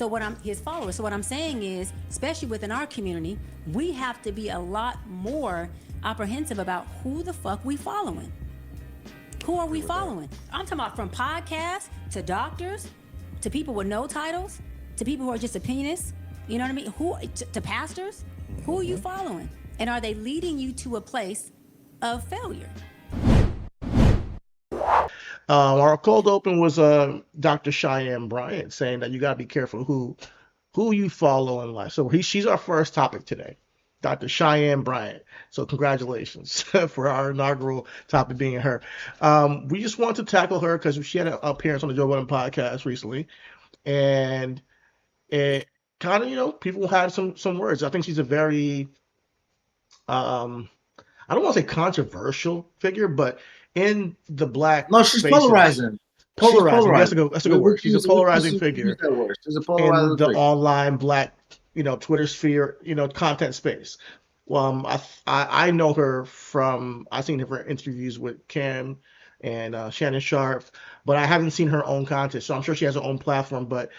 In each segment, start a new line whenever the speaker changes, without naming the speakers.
So what I'm his followers. So what I'm saying is, especially within our community, we have to be a lot more apprehensive about who the fuck we following. Who are we following? I'm talking about from podcasts to doctors to people with no titles to people who are just opinionists. You know what I mean? Who to pastors? Who are you following? And are they leading you to a place of failure?
Our cold open was Dr. Cheyenne Bryant saying that you got to be careful who you follow in life. So she's our first topic today, Dr. Cheyenne Bryant. So congratulations for our inaugural topic being her. We just want to tackle her because she had an appearance on the Joe Budden podcast recently, and it kind of people had some words. I think she's a very um, I don't want to say controversial figure, but in the black
No, she's
spaces,
polarizing. She's
polarizing. That's a
polarizing.
good word. She's a polarizing
We use
figure
that word. She's a
in
polarizing
the
figure.
online black, Twitter sphere, content space. I know her from I've seen her interviews with Cam and Shannon Sharp, but I haven't seen her own content. So I'm sure she has her own platform. But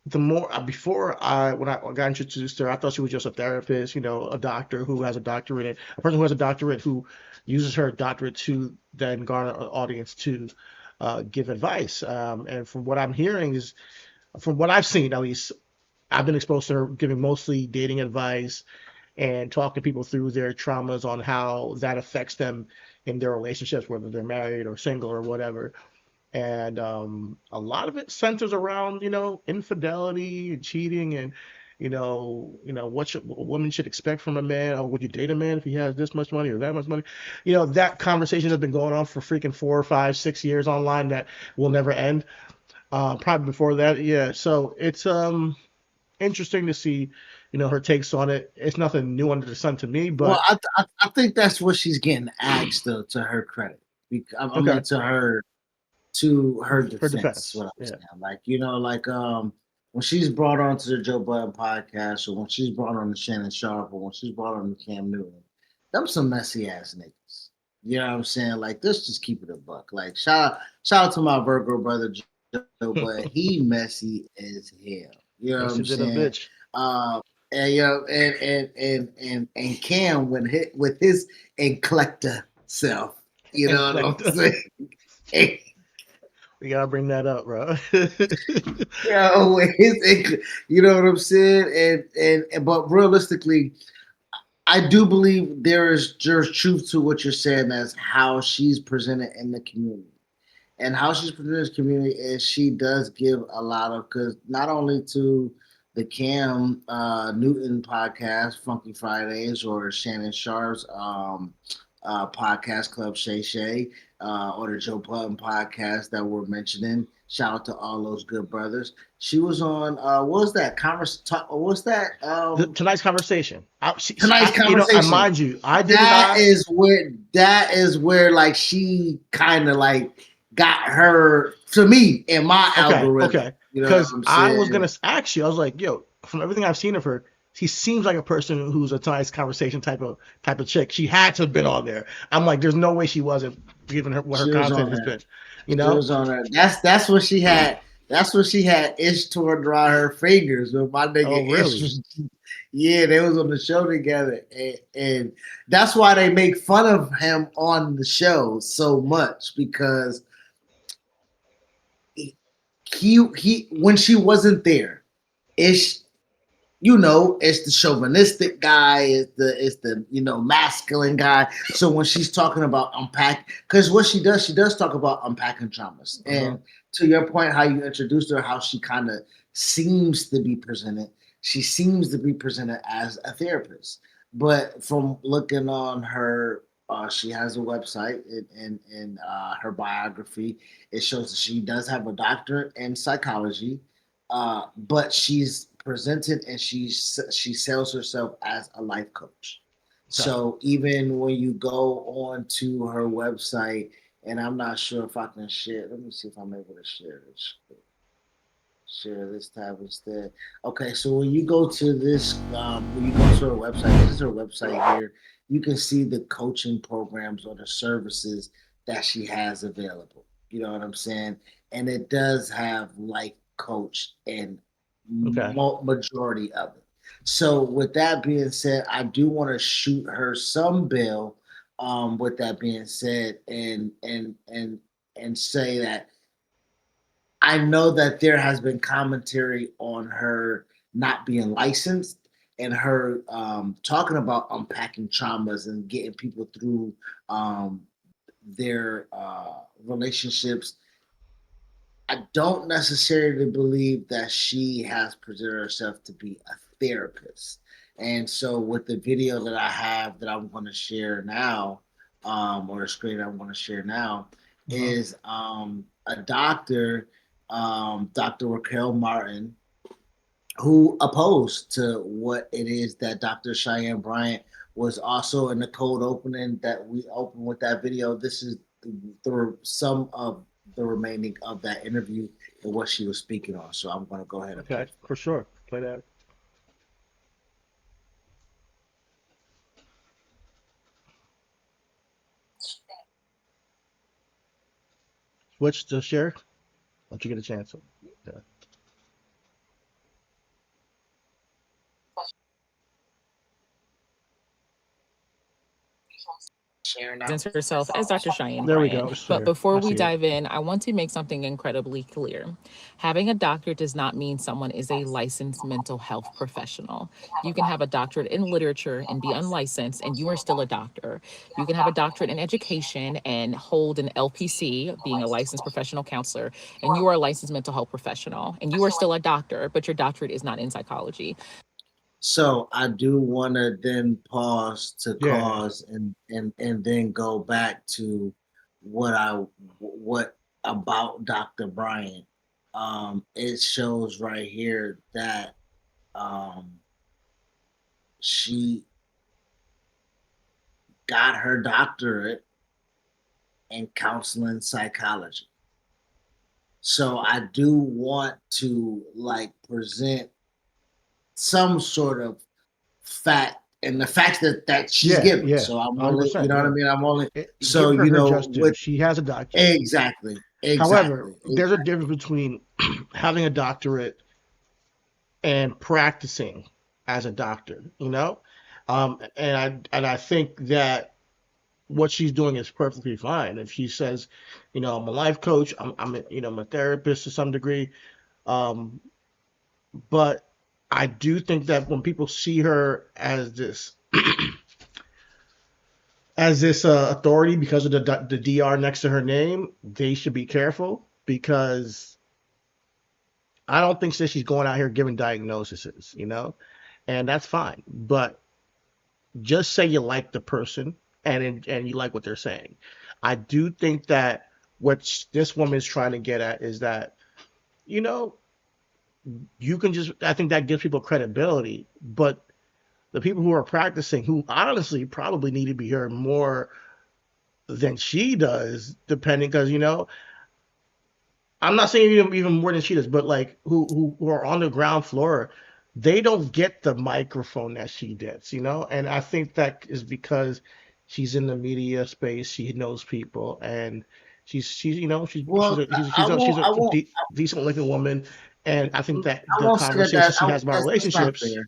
the more before I when I got introduced to her, I thought she was just a therapist, a doctor who has a doctorate, a person who has a doctorate who uses her doctorate to then garner an audience to give advice. And from what I'm hearing is, from what I've seen at least, I've been exposed to her giving mostly dating advice and talking people through their traumas on how that affects them in their relationships, whether they're married or single or whatever. And a lot of it centers around infidelity and cheating and what a woman should expect from a man. Or would you date a man if he has this much money or that much money? That conversation has been going on for freaking 4 or 5, 6 years online that will never end. Probably before that, yeah. So it's interesting to see her takes on it. It's nothing new under the sun to me,
Well,
but
I think that's what she's getting asked though. To her credit, I mean
okay,
to her
for
defense.
defense,
What I'm
yeah.
saying, when she's brought on to the Joe Budden podcast, or when she's brought on to Shannon Sharp, or when she's brought on to Cam Newton, them some messy ass niggas. You know what I'm saying? Like, let's just keep it a buck. Like, shout out to my Virgo brother Joe, but he messy as hell. You know what I'm saying?
Sensitive bitch.
And and Cam with his eclectic self. You
And
know what I'm saying?
we gotta bring that up, bro.
Yo, you know what I'm saying? And but realistically, I do believe there's truth to what you're saying as how she's presented in the community. And how she's presented in the community is she does give a lot of, because not only to the Cam Newton podcast, Funky Fridays, or Shannon Sharp's podcast Club Shay Shay, or the Joe Budden podcast that we're mentioning. Shout out to all those good brothers. She was on what was that what's that
Tonight's conversation.
tonight's conversation.
Mind you, I did not.
That is where like she kind of like got her to me in my
Okay,
algorithm.
okay.
You know what
Because
I'm
I was
saying?
gonna ask you, I was like, yo, from everything I've seen of her, she seems like a person who's a tonight's conversation type of chick. She had to have been on there. I'm like, there's no way she wasn't, given her what her
She was
content
on
has
her.
been. You
She
know?
was on her. That's what she had. That's what she had itch toward dry her fingers with my nigga
Oh,
Ish.
really?
Yeah, they was on the show together, and that's why they make fun of him on the show so much because he when she wasn't there, Ish, it's the chauvinistic guy, it's the masculine guy. So when she's talking about unpack, because what she does talk about unpacking traumas.
Uh huh.
And to your point, how you introduced her, how she kind of seems to be presented, she seems to be presented as a therapist. But from looking on her, she has a website and her biography. It shows that she does have a doctorate in psychology, but she's presented and she sells herself as a life coach.
Okay.
So even when you go on to her website, and I'm not sure if I can share. Let me see if I'm able to share this. Share this tab instead. Okay, so when you go to this, when you go to her website, this is her website here. You can see the coaching programs or the services that she has available. You know what I'm saying? And it does have life coach and
Okay.
majority of it. So with that being said, I do want to shoot her some bill. With that being said, and say that I know that there has been commentary on her not being licensed and her talking about unpacking traumas and getting people through um, their relationships. I don't necessarily believe that she has presented herself to be a therapist. And so, with the video that I have that I'm going to share now, or the screen I'm going to share now,
Uh-huh.
is a doctor, Dr. Raquel Martin, who opposed to what it is that Dr. Cheyenne Bryant was also in the cold opening that we opened with that video. This is some of the remaining of that interview and what she was speaking on. So I'm going to go ahead and play
Okay.
for
For sure. Play that. Switch to share. Let you get a chance. Yeah.
sharing now.
Presents herself as Dr. Cheyenne
There we
Bryant.
go. It's
But
there.
before
I
we
see it.
dive in, I want to make something incredibly clear. Having a doctorate does not mean someone is a licensed mental health professional. You can have a doctorate in literature and be unlicensed, and you are still a doctor. You can have a doctorate in education and hold an LPC, being a licensed professional counselor, and you are a licensed mental health professional, and you are still a doctor, but your doctorate is not in psychology.
So I do want to then pause to
Yeah.
cause and then go back to what about Dr. Bryant. It shows right here that um, she got her doctorate in counseling psychology. So I do want to like present some sort of fact and the facts that she's
Yeah.
given.
Yeah.
So I'm only, you
100%.
know what I
Yeah.
mean? I'm only so
Give her
you
her
know
just due.
with
She has a doctorate.
exactly,
However,
exactly,
there's a
exactly.
difference between having a doctorate and practicing as a doctor, you know? And I think that what she's doing is perfectly fine. If she says, I'm a life coach, I'm a therapist to some degree, um, but I do think that when people see her as this authority because of the DR next to her name, they should be careful because I don't think that she's going out here giving diagnoses, and that's fine. But just say you like the person and you like what they're saying. I do think that what this woman is trying to get at is that you know you can just I think that gives people credibility, but the people who are practicing, who honestly probably need to be heard more than she does, depending because I'm not saying even more than she does, but like who are on the ground floor, they don't get the microphone that she gets. And I think that is because she's in the media space, she knows people, and she's you know she's
Well,
a she's a,
I
she's a, she's
won't,
a
I won't,
decent looking woman, and I think that
I
the
won't say that.
conversations she has about
That's not
relationships,
fair.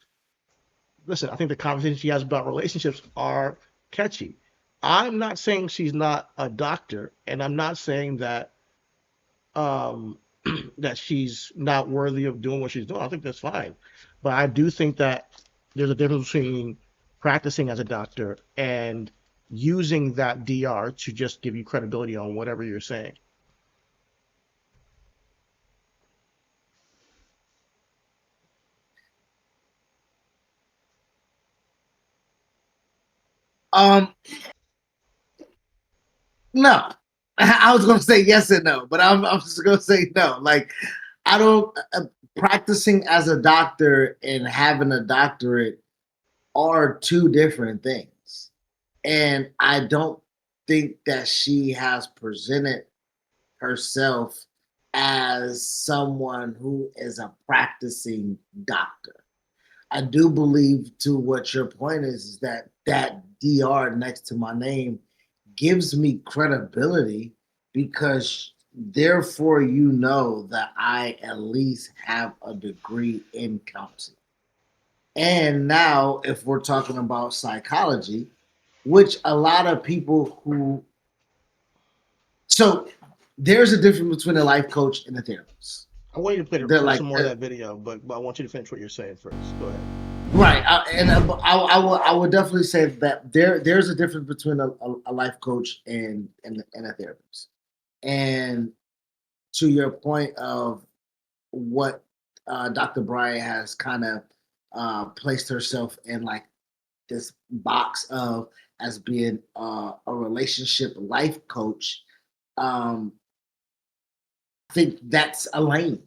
listen, I think the conversations she has about relationships are catchy. I'm not saying she's not a doctor, and I'm not saying that um, that she's not worthy of doing what she's doing. I think that's fine. But I do think that there's a difference between practicing as a doctor and using that DR to just give you credibility on whatever you're saying.
Um, no, I was gonna say yes and no, but I'm just gonna say no. Like I don't practicing as a doctor and having a doctorate are two different things. And I don't think that she has presented herself as someone who is a practicing doctor. I do believe to what your point is that that DR next to my name gives me credibility because therefore you know that I at least have a degree in counseling. And now, if we're talking about psychology, which a lot of people who so there's a difference between a life coach and a therapist.
I want you to
They're
play
like
some more of that video, but I want you to finish what you're saying first. Go ahead.
right, I would definitely say that there's a difference between a life coach and a therapist. And to your point of what Dr. Bryant has kind of placed herself in, like this box of as being a relationship life coach. I think that's a lane.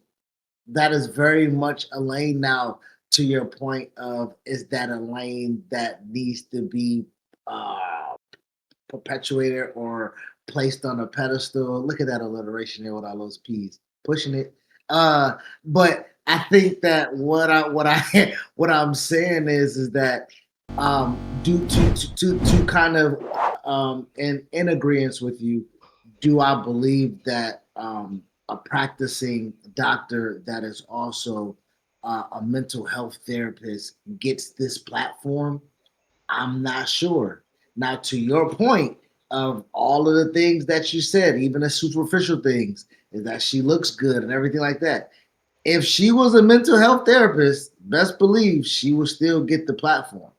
That is very much a lane. Now, to your point of, is that a lane that needs to be uh, perpetuated or placed on a pedestal? Look at that alliteration there with all those P's, pushing it. But I think that what I'm saying is that due to kind of in agreement with you, do I believe that a practicing doctor that is also a mental health therapist gets this platform? I'm not sure. Now, to your point of all of the things that you said, even the superficial things, is that she looks good and everything like that. If she was a mental health therapist, best believe she will still get the platform.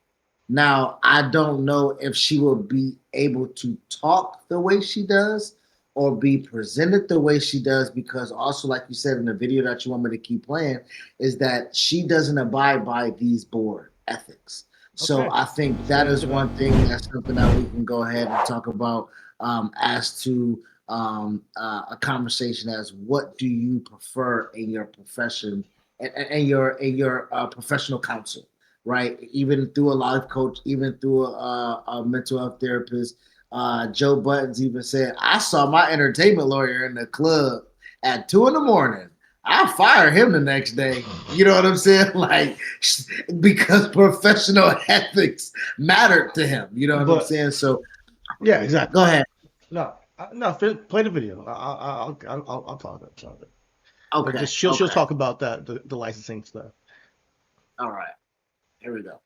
Now, I don't know if she will be able to talk the way she does or be presented the way she does, because also, like you said in the video that you want me to keep playing, is that she doesn't abide by these board ethics. So
Okay.
I think that is one thing, that's something that we can go ahead and talk about as to a conversation as what do you prefer in your profession and your professional counsel, right? Even through a life coach, even through a mental health therapist. Joe Buttons even said, I saw my entertainment lawyer in the club at 2 a.m. I'll fire him the next day. You know what I'm saying? Like, because professional ethics mattered to him. You know what I'm
But
saying? So
yeah, exactly.
go ahead.
No, play the video. I'll talk it. But
Okay.
just she'll
Okay.
talk about that the licensing stuff.
All right. Here we go.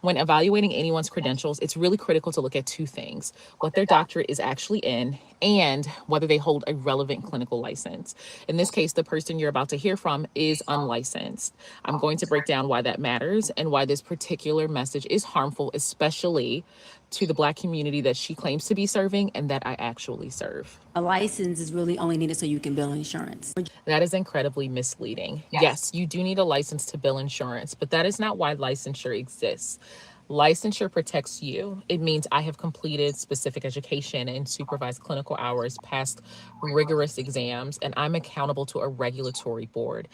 When evaluating anyone's credentials, it's really critical to look at two things: what their doctorate is actually in and whether they hold a relevant clinical license. In this case, the person you're about to hear from is unlicensed. I'm going to break down why that matters and why this particular message is harmful, especially to the Black community that she claims to be serving and that I actually serve.
A license is really only needed so you can bill insurance.
That is incredibly misleading. Yes, you do need a license to bill insurance, but that is not why licensure exists. Licensure protects you. It means I have completed specific education and supervised clinical hours, passed rigorous exams, and I'm accountable to a regulatory board.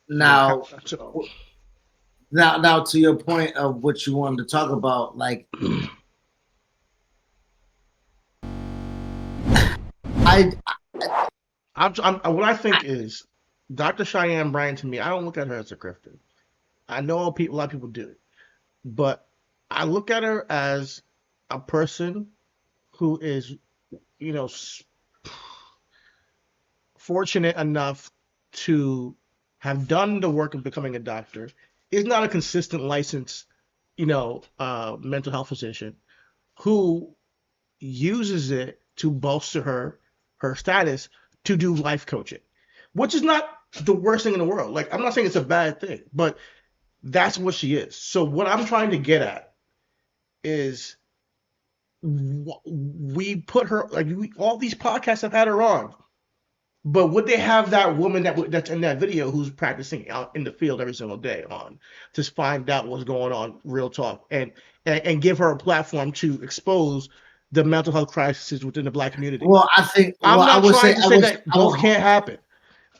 Now, now to your point of what you wanted to talk about, like
what I think is Dr. Cheyenne Bryant, to me, I don't look at her as a grifter. I know a lot of people do, but I look at her as a person who is, you know, fortunate enough to have done the work of becoming a doctor, is not a consistent licensed, mental health physician, who uses it to bolster her status to do life coaching, which is not the worst thing in the world. Like, I'm not saying it's a bad thing, but that's what she is. So what I'm trying to get at is we put her, like, all these podcasts have had her on, but would they have that woman that's in that video who's practicing out in the field every single day on to find out what's going on, real talk, and give her a platform to expose the mental health crisis within the Black community?
Well, I think
I'm not trying to say that both
would,
can't happen,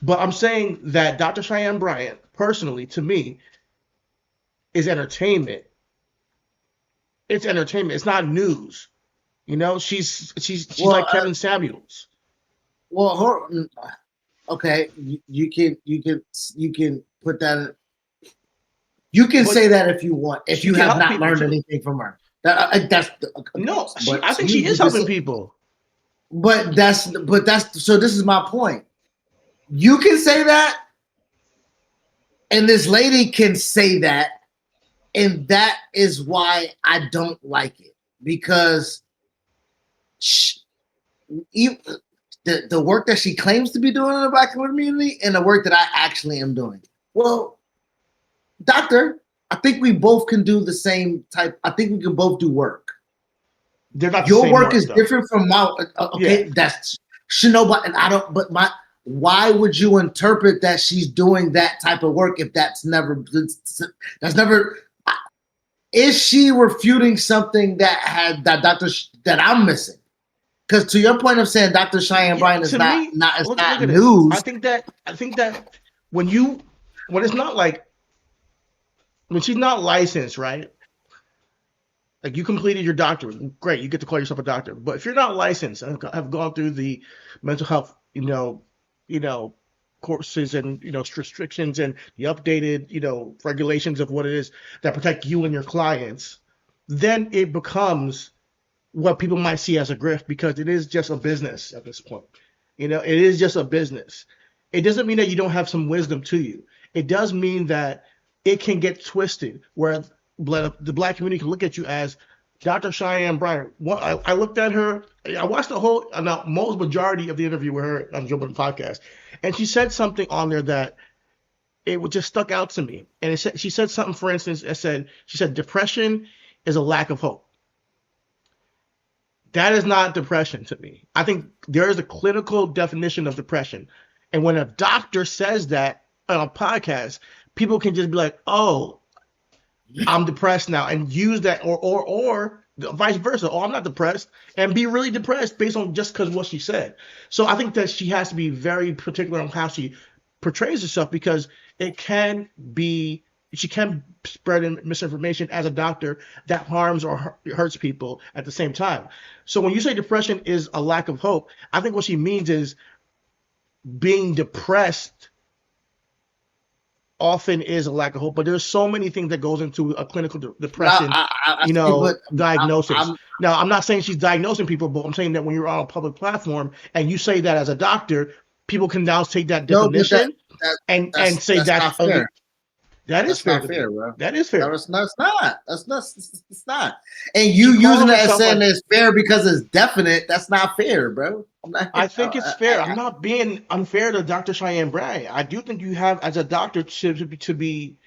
but I'm saying that Dr. Cheyenne Bryant, personally, to me, is entertainment. It's entertainment. It's not news. She's like Kevin Samuels.
Well, okay, you can put that. You can say that if you want, if you have not learned anything from her. That's
No,
but
I
to
think
me,
she is helping people.
But that's so. This is my point. You can say that, and this lady can say that, and that is why I don't like it, because the work that she claims to be doing in the Black community and the work that I actually am doing. Well, doctor, I think we both can do the same type. I think we can both do work.
They're not the
Your
same
work is
though.
different from my. Okay,
Yeah.
that's should nobody. And I don't. But my. Why would you interpret that she's doing that type of work if that's never? That's never. Is she refuting something that that I'm missing? Because to your point of saying Dr. Cheyenne Bryant is
To
not
me,
it's
look
not
at this.
news.
I think that when it's not like when she's not licensed, right? Like you completed your doctorate, great, you get to call yourself a doctor. But if you're not licensed and have gone through the mental health, courses and restrictions and the updated, regulations of what it is that protect you and your clients, then it becomes what people might see as a grift because it is just a business at this point. It is just a business. It doesn't mean that you don't have some wisdom to you. It does mean that it can get twisted where the Black community can look at you as Dr. Cheyenne Bryant. I looked at her. I watched the whole, most majority of the interview with her on Joe Budden podcast, and she said something on there that it just stuck out to me. And she said something, for instance, she said depression is a lack of hope. That is not depression to me. I think there is a clinical definition of depression. And when a doctor says that on a podcast, people can just be like, oh, I'm depressed now, and use that, or vice versa. Oh, I'm not depressed, and be really depressed based on just because what she said. So I think that she has to be very particular on how she portrays herself because she can spread misinformation as a doctor that harms or hurts people at the same time. So when you say depression is a lack of hope, I think what she means is being depressed often is a lack of hope, but there's so many things that goes into a clinical depression, diagnosis. Now, I'm not saying she's diagnosing people, but I'm saying that when you're on a public platform and you say that as a doctor, people can now take that definition and say that's fair. That is fair,
bro.
That is fair.
No, it's not. It's not. And you using that as saying it's fair because it's definite. That's not fair, bro.
I think it's fair. I'm not being unfair to Dr. Cheyenne Bryant. I do think you have, as a doctor, to be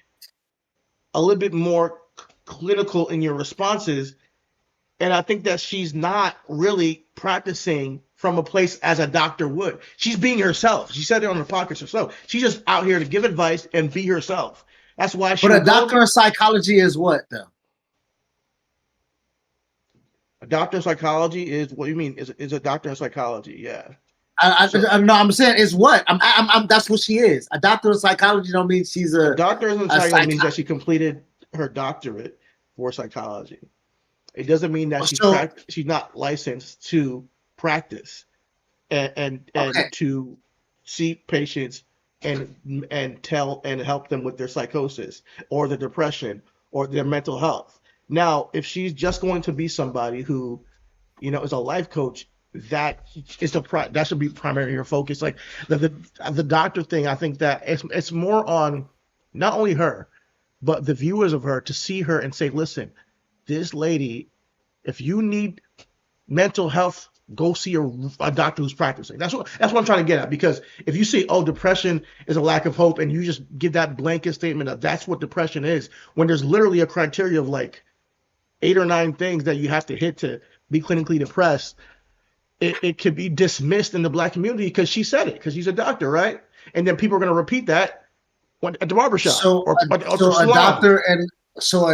a little bit more clinical in your responses. And I think that she's not really practicing from a place as a doctor would. She's being herself. She said it on the podcast herself. She's just out here to give advice and be herself. That's why she.
But a doctor of psychology is what, though?
A doctor of psychology is what you mean? Is a doctor of psychology? Yeah.
I'm saying is what I'm. That's what she is. A doctor of psychology don't mean she's a
doctor of psychology. Means that she completed her doctorate for psychology. It doesn't mean that she's not licensed to practice and to see patients and tell and help them with their psychosis or their depression or their mental health. Now, if she's just going to be somebody who, is a life coach, that should be primarily her focus. Like the doctor thing, I think that it's more on not only her, but the viewers of her to see her and say, listen, this lady, if you need mental health, go see a doctor who's practicing. That's what I'm trying to get at. Because if you say, oh, depression is a lack of hope, and you just give that blanket statement of that's what depression is, when there's literally a criteria of like 8 or 9 things that you have to hit to be clinically depressed, it could be dismissed in the Black community because she said it, because she's a doctor, right? And then people are going to repeat that at the barbershop.
So a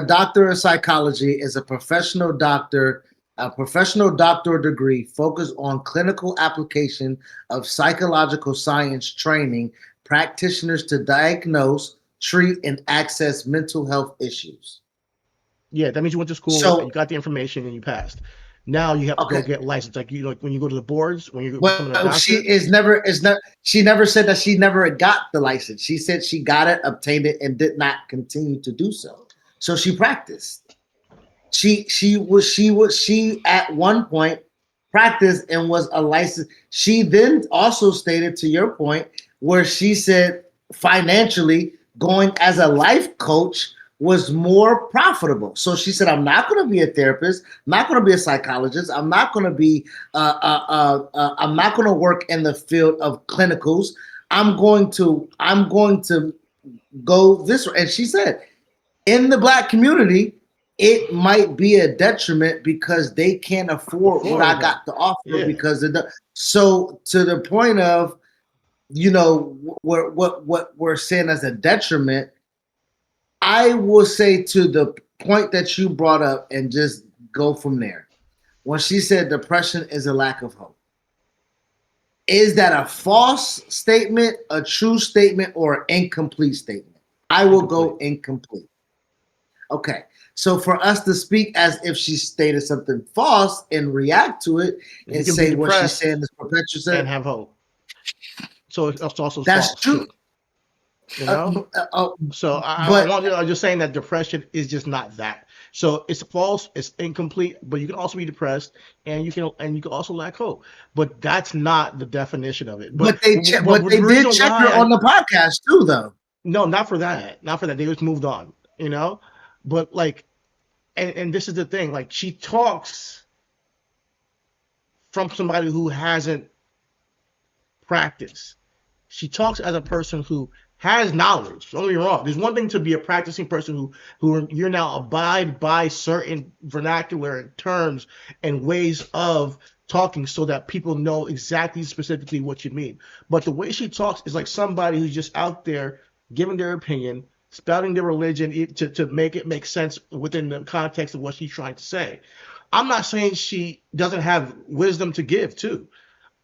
doctor of psychology is a professional doctor. A professional doctoral degree focused on clinical application of psychological science training practitioners to diagnose, treat, and access mental health issues.
Yeah, that means you went to school, and you got the information, and you passed. Now you have to go get licensed. Like when you go to the boards, when you become a doctor.
She never said that she never got the license. She said she got it, obtained it, and did not continue to do so. So she practiced. She at one point practiced and was a licensed. She then also stated, to your point, where she said financially going as a life coach was more profitable. So she said, I'm not going to be a therapist. I'm not going to be a psychologist. I'm not going to be. I'm not going to work in the field of clinicals. I'm going to. Go this way. And she said, in the Black community, it might be a detriment because they can't afford what I got to offer because of the. So to the point of, what we're saying as a detriment, I will say to the point that you brought up and just go from there. When she said depression is a lack of hope, is that a false statement, a true statement, or an incomplete statement? I will go incomplete. Okay. So for us to speak as if she stated something false and react to it and say what she's saying is perpetual
and have hope. So it's also
that's
false
true.
Too, so I'm just saying that depression is just not that. So it's false, it's incomplete, but you can also be depressed and you can also lack hope. But that's not the definition of it.
But they did check her on the podcast too, though.
No, not for that. Not for that. They just moved on, But like, and this is the thing, like she talks from somebody who hasn't practiced. She talks as a person who has knowledge. Don't get me wrong. There's one thing to be a practicing person who you're now abide by certain vernacular and terms and ways of talking so that people know exactly specifically what you mean. But the way she talks is like somebody who's just out there giving their opinion, spouting their religion to make it make sense within the context of what she's trying to say. I'm not saying she doesn't have wisdom to give too.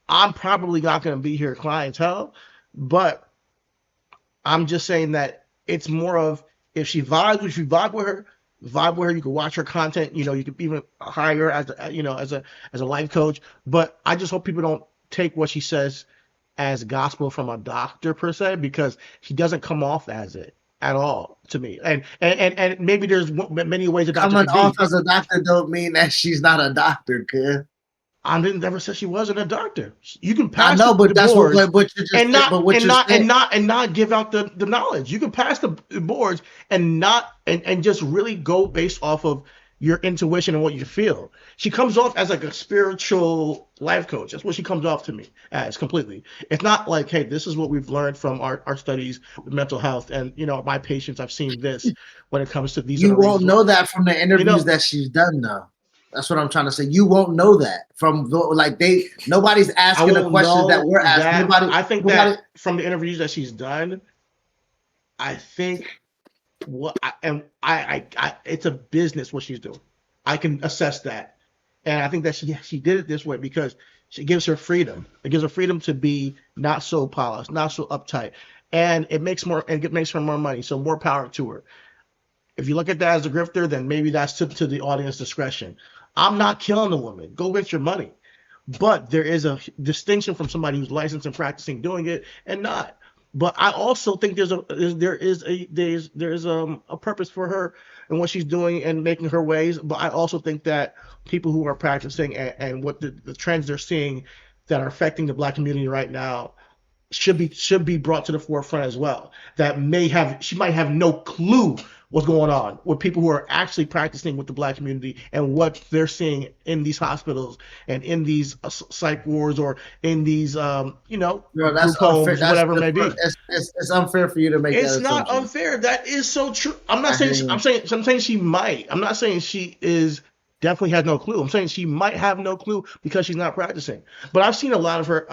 I'm probably not going to be her clientele, but I'm just saying that it's more of if you vibe with her, you can watch her content. You can even hire her as a life coach. But I just hope people don't take what she says as gospel from a doctor per se, because she doesn't come off as it at all to me. And maybe there's many ways a doctor
coming off as a doctor don't mean that she's not a doctor, kid.
I didn't never say she wasn't a doctor. You can pass.
I know, but that's
boards
what you just
and not give out the knowledge. You can pass the boards and not and just really go based off of your intuition and what you feel. She comes off as like a spiritual life coach. That's what she comes off to me as completely. It's not like, hey, this is what we've learned from our studies with mental health and my patients. I've seen this when it comes to these.
You won't know that from the interviews that she's done, though. That's what I'm trying to say. You won't know that from nobody's asking the questions that we're asking.
I think that from the interviews that she's done, I think it's a business what she's doing. I can assess that, and I think that she did it this way because she gives her freedom. It gives her freedom to be not so polished, not so uptight, and it makes her more money. So more power to her. If you look at that as a grifter, then maybe that's to the audience discretion. I'm not killing the woman. Go get your money. But there is a distinction from somebody who's licensed and practicing doing it and not. But I also think there is a purpose for her and what she's doing and making her ways. But I also think that people who are practicing and what the trends they're seeing that are affecting the Black community right now should be brought to the forefront as well. She might have no clue what's going on with people who are actually practicing with the Black community and what they're seeing in these hospitals and in these psych wards or in these
that's
group homes, whatever it may be.
It's unfair for you to make that assumption.
It's not unfair. That is so true. I'm not saying I'm saying she might. I'm not saying she is definitely has no clue. I'm saying she might have no clue because she's not practicing. But I've seen a lot of her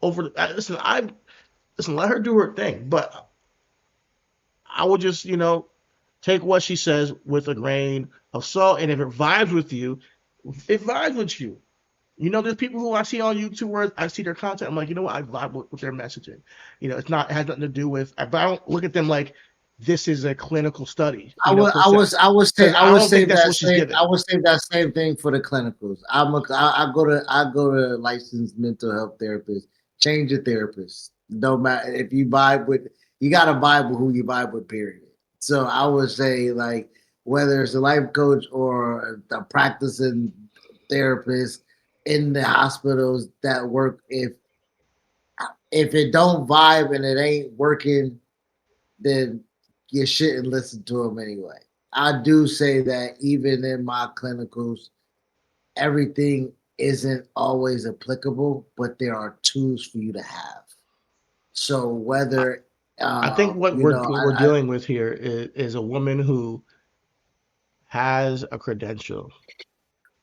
over. Listen, let her do her thing. But I would just take what she says with a grain of salt, and if it vibes with you, it vibes with you. There's people who I see on YouTube where I see their content. I'm like, what? I vibe with their messaging. It has nothing to do with. But I don't look at them like this is a clinical study.
I would say that same thing for the clinicals. I go to licensed mental health therapists. Change your therapist. No matter if you vibe with, you got to vibe with who you vibe with. Period. So I would say whether it's a life coach or a practicing therapist in the hospitals that work, if it don't vibe and it ain't working, then you shouldn't listen to them anyway. I do say that even in my clinicals, everything isn't always applicable, but there are tools for you to have. So whether
I think what
you
we're
know,
what we're dealing with here is a woman who has a credential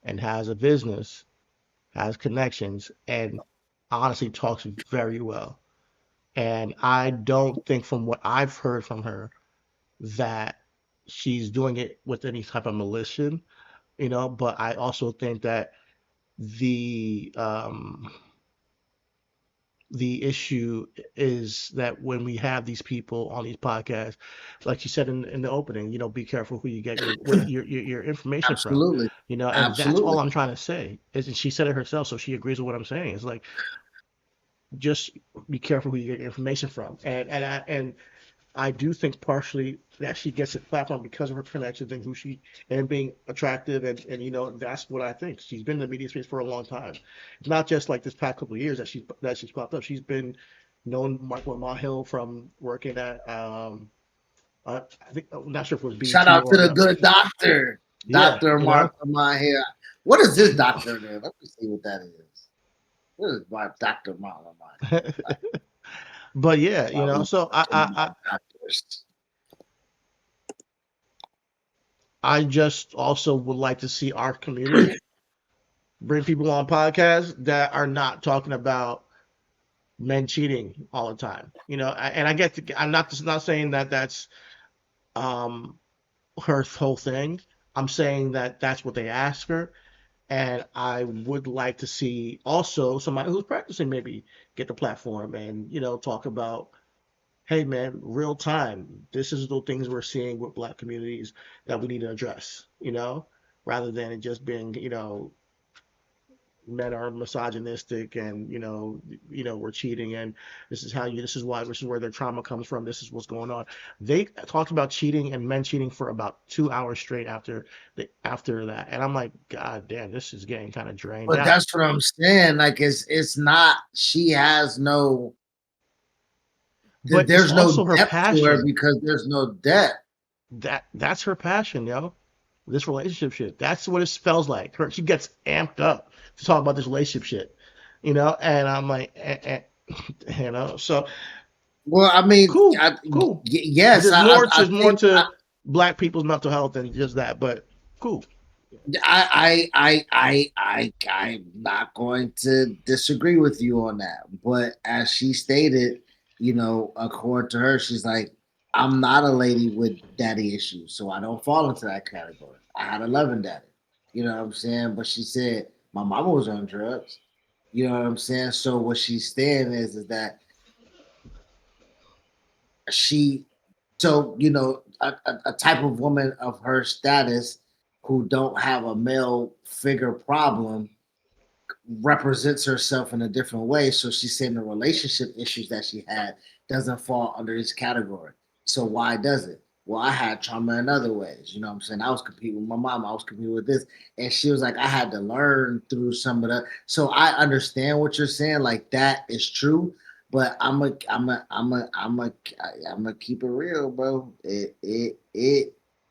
and has a business, has connections, and honestly talks very well. And I don't think, from what I've heard from her, that she's doing it with any type of malicious, but I also think that the um the issue is that when we have these people on these podcasts, like you said in the opening, be careful who you get your information from,
absolutely,
and that's all
absolutely.
I'm trying to say. And she said it herself, so she agrees with what I'm saying. It's like, just be careful who you get your information from. And I do think partially that she gets a platform because of her connections and who she and being attractive, and that's what I think. She's been in the media space for a long time. It's not just like this past couple of years that she's popped up. She's been known Michael Mahill from working at I think, I'm not sure if it was
Shout
BT
out to
or
the good doctor,
yeah,
Dr. Mark my hair. What is this doctor name? Let me see what that is. What is my Dr. Mark my
but yeah,
Why we
so
doctors?
I just also would like to see our community bring people on podcasts that are not talking about men cheating all the time. And I get I'm not saying that that's um her whole thing. I'm saying that that's what they ask her, and I would like to see also somebody who's practicing maybe get the platform and talk about, hey man, real time. This is the things we're seeing with Black communities that we need to address. Rather than it just being men are misogynistic and we're cheating, and this is where their trauma comes from, this is what's going on. They talked about cheating and men cheating for about 2 hours straight after that, and I'm like, god damn, this is getting kind of drained
But
out.
that's what I'm saying. Like it's not. She has no.
But it's
There's no
also her
depth to her
passion.
because there's no depth.
That's her passion, this relationship shit. That's what it feels like. She gets amped up to talk about this relationship shit, and I'm like, so
Well, I mean,
cool, cool. Because
yes,
there's more
think
to Black people's mental health than just that. But cool.
I'm not going to disagree with you on that. But as she stated, according to her, she's like, I'm not a lady with daddy issues, so I don't fall into that category. I had a loving daddy. You know what I'm saying? But she said my mama was on drugs. You know what I'm saying? So what she's saying is that she so a type of woman of her status who don't have a male figure problem represents herself in a different way. So she's saying the relationship issues that she had doesn't fall under this category. So why does it? Well, I had trauma in other ways. You know what I'm saying? I was competing with my mom. I was competing with this. And she was like, I had to learn through some of that. So I understand what you're saying. Like that is true. But I'm a keep it real, bro. It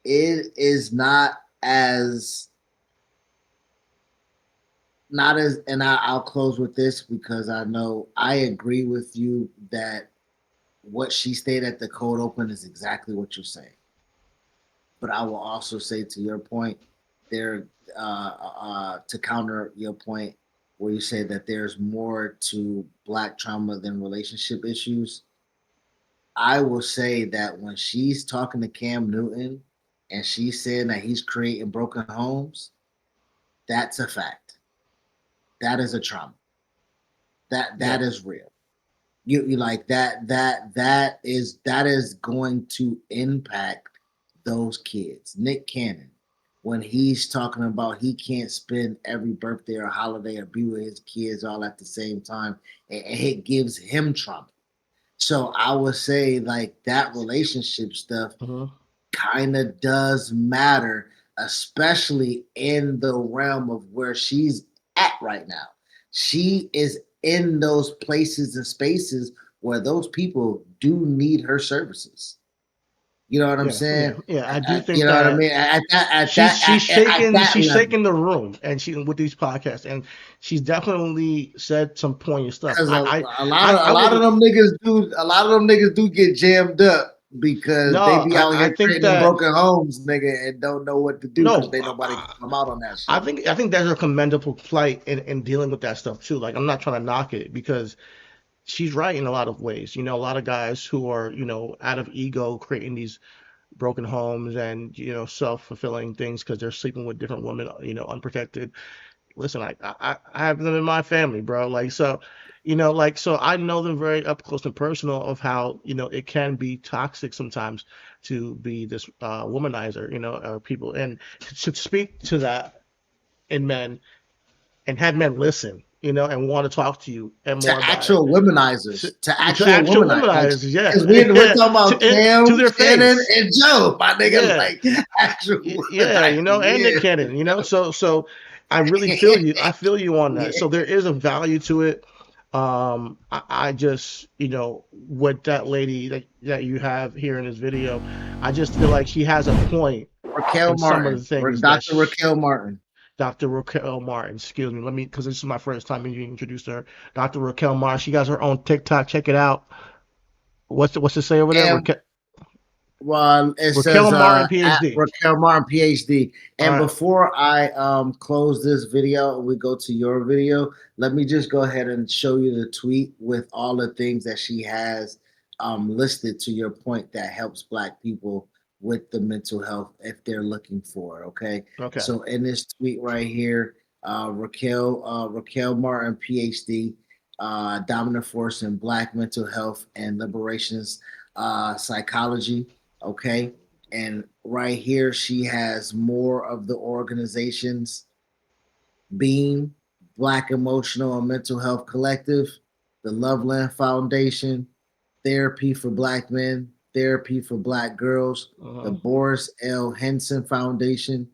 is as not as and I'll close with this because I know I agree with you that what she stated at the cold open is exactly what you're saying. But I will also say to your point, there to counter your point where you say that there's more to Black trauma than relationship issues. I will say that when she's talking to Cam Newton and she's saying that he's creating broken homes, that's a fact. That is a trauma. That
Yeah.
is real. You like that is going to impact those kids. Nick Cannon, when he's talking about he can't spend every birthday or holiday or be with his kids all at the same time, and it gives him trauma. So I would say like that relationship stuff
Hmm.
kind of does matter, especially in the realm of where she's at right now. She is in those places and spaces where those people do need her services. You know what I'm saying?
I do
You
think
know what I
that
mean?
she's
At that
she's
level.
shaking the room, and she with these podcasts, and she's definitely said some poignant stuff.
Because
I
a lot of
would
them niggas do get jammed up because they
no,
be out
I
here
think
creating them
that
broken homes, nigga, and don't know what to do because
no,
they nobody can come out on that
I
shit.
think that's a commendable plight in dealing with that stuff too. Like I'm not trying to knock it because she's right in a lot of ways. You know, a lot of guys who are out of ego creating these broken homes and self-fulfilling things because they're sleeping with different women, unprotected. Listen, I have them in my family, bro. Like so, so I know them very up close and personal of how it can be toxic sometimes to be this womanizer, people, and to speak to that in men and have men listen, and want to talk to you and more
To
about it.
actual womenizers, to
To
actual
actual
womenizers, like
womanizers, yeah,
because we're
yeah,
talking about
to
Cam,
their
Shannon,
face,
and Joe, my nigga,
yeah.
like actual
Yeah,
womenizers.
and Nick
Yeah,
Cannon, so I really feel you. I feel you on that.
yeah.
So there is a value to it. I just, with that lady that you have here in this video, I just feel like she has a point
Raquel
in some of
Martin,
the things that
Dr. Raquel Martin.
Dr. Raquel Martin, excuse me, because this is my first time you introduced her. Dr. Raquel Martin, she has her own TikTok. Check it out. What's it say over there?
And well, it
Raquel
says
Martin,
at
PhD.
Raquel Martin, PhD.
All
And
right.
before I close this video and we go to your video, let me just go ahead and show you the tweet with all the things that she has listed to your point that helps Black people with the mental health if they're looking for it. Okay.
Okay.
So in this tweet right here, Raquel Martin, PhD, dominant force in Black mental health and liberations psychology. Okay. And right here, she has more of the organizations: Beam, Black Emotional and Mental Health Collective, the Loveland Foundation, Therapy for Black Men, Therapy for Black Girls, the
Uh-huh.
Boris L. Henson Foundation,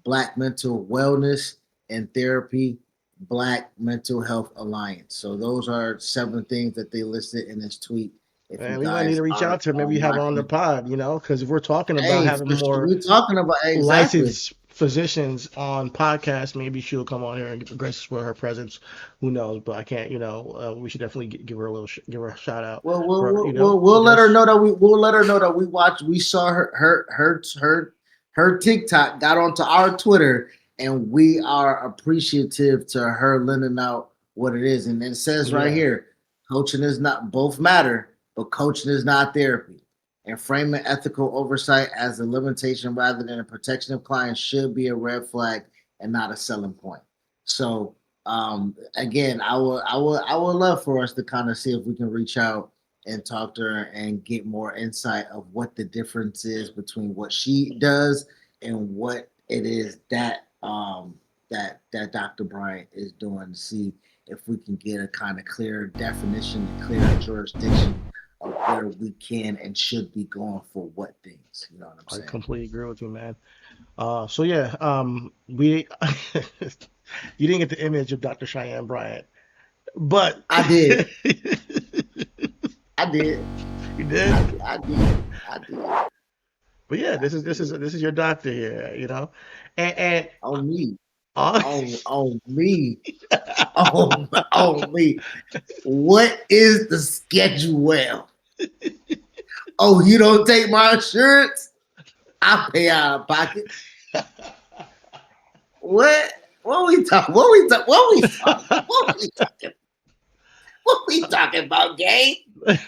Black Mental Wellness and Therapy, Black Mental Health Alliance. So those are 7 things that they listed in this tweet. If you
Man, we might need
guys
to reach
are
out to her. Maybe have her on the
watching,
pod, because if we're talking about
hey,
having
for sure,
more
we're talking about exactly.
licensed physicians on podcasts, maybe she'll come on here and grace us for her presence. Who knows? But I can't, we should definitely give her give her a shout out
Well,
for,
we'll let her
just,
know that we'll let her know that we saw her TikTok got onto our Twitter, and we are appreciative to her lending out what it is. And it says right
yeah.
here, coaching is not both matter, but coaching is not therapy. And framing ethical oversight as a limitation rather than a protection of clients should be a red flag and not a selling point. So again, I would love for us to kind of see if we can reach out and talk to her and get more insight of what the difference is between what she does and what it is that that Dr. Bryant is doing, to see if we can get a kind of clear definition, clear jurisdiction of where we can and should be going for what things. You know what I'm
I
saying?
completely agree with you, man. So yeah, we you didn't get the image of Dr. Cheyenne Bryant, but
I did. I did.
you did.
I did. I did.
But yeah,
I
this
did.
is your doctor here, and
On me.
uh,
On me. On me. What is the schedule? Oh, you don't take my insurance? I pay out of pocket. What? What we talking? What we talking? What we talking? What we talking? What we talking about, gang? What?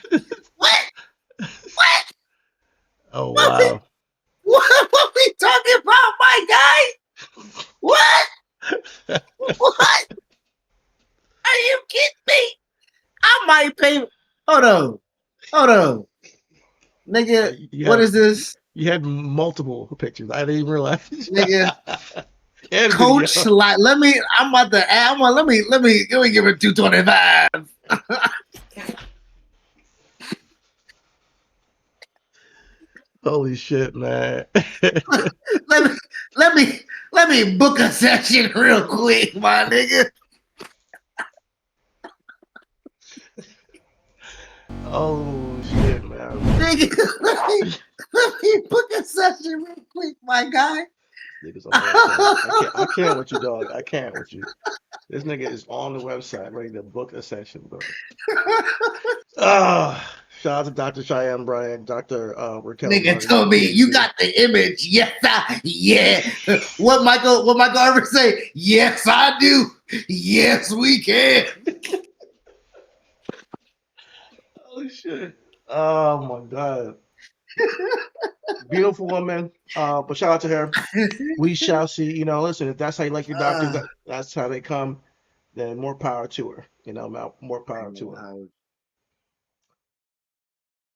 What?
oh
What we,
wow.
what we talking about, my guy? What? What? Are you kidding me? I might pay. Hold on. Hold on. Nigga,
You
what
had
is this?
you had multiple pictures. I didn't even realize.
Nigga,
And
coach,
video.
like, let me give it 225.
Holy shit, man.
let me let me book a session real quick, my nigga.
Oh shit, man.
Nigga, let me book a session real quick, my guy.
Niggas on the website. I can't with you, dog. I can't with you. This nigga is on the website ready to book a session, bro. Shout out to Dr. Cheyenne Bryant, Dr. Raquel
Nigga
Martin,
told me you
PhD.
got the image. Yes, yeah. What Michael ever say? Yes, I do. Yes, we can.
Oh shit. Oh my god. Beautiful woman. But shout out to her. We shall see. You know, listen, if that's how you like your doctors, that's how they come, then more power to her. You know, more power to her.